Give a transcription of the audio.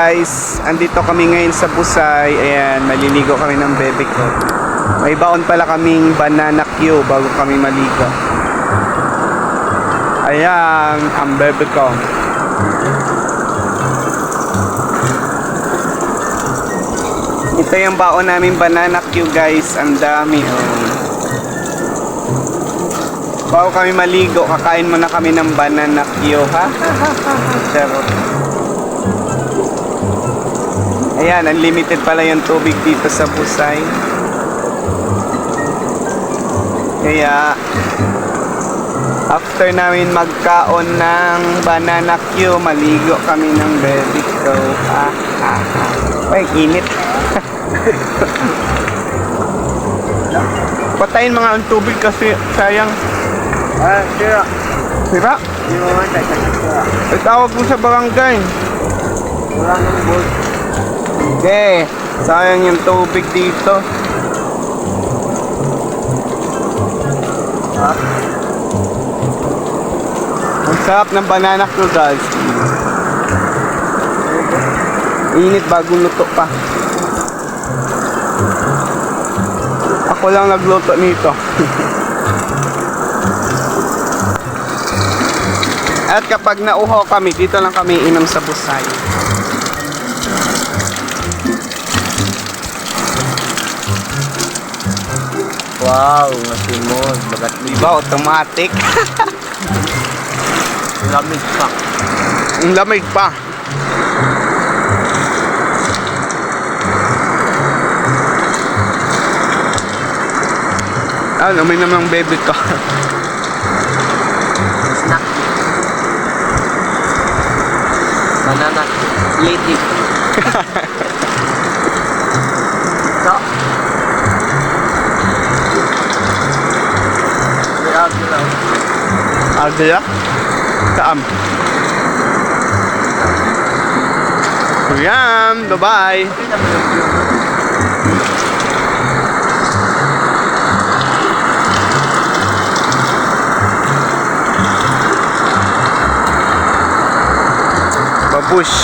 Guys, andito kami ngayon sa Busay. Ayan, maliligo kami ng bebe ko. May baon pala kaming banana Q bago kami maligo. Ayan, ang bebe ko. Ito yung baon namin banana Q, guys. Ang dami, oh. Bago kami maligo, kakain muna kami ng banana Q, ha? Charot. Ayan, unlimited pala yung tubig dito sa Busay. Kaya after namin magkaon ng banana Q, maligo kami ng bebe ko. Ay, init. Patayin mga ang tubig kasi sayang. Sira. Sira? Hindi mo man tayo sira. Itawag mo sa barangay. Wala nang bolt. Okay, sayang yung tubig dito. Ang sarap ng banana Q, guys. Init bago luto pa. Ako lang nagluto nito. At kapag nauhaw kami, dito lang kami inom sa Busay. Wow, nasimod. Bagat Diba, automatic? lamig pa. Ang lamig pa. May namang baby ko. Snack. Banana. Lady. So. May agila. Agila? Saan? Ayan, bye-bye. Babush.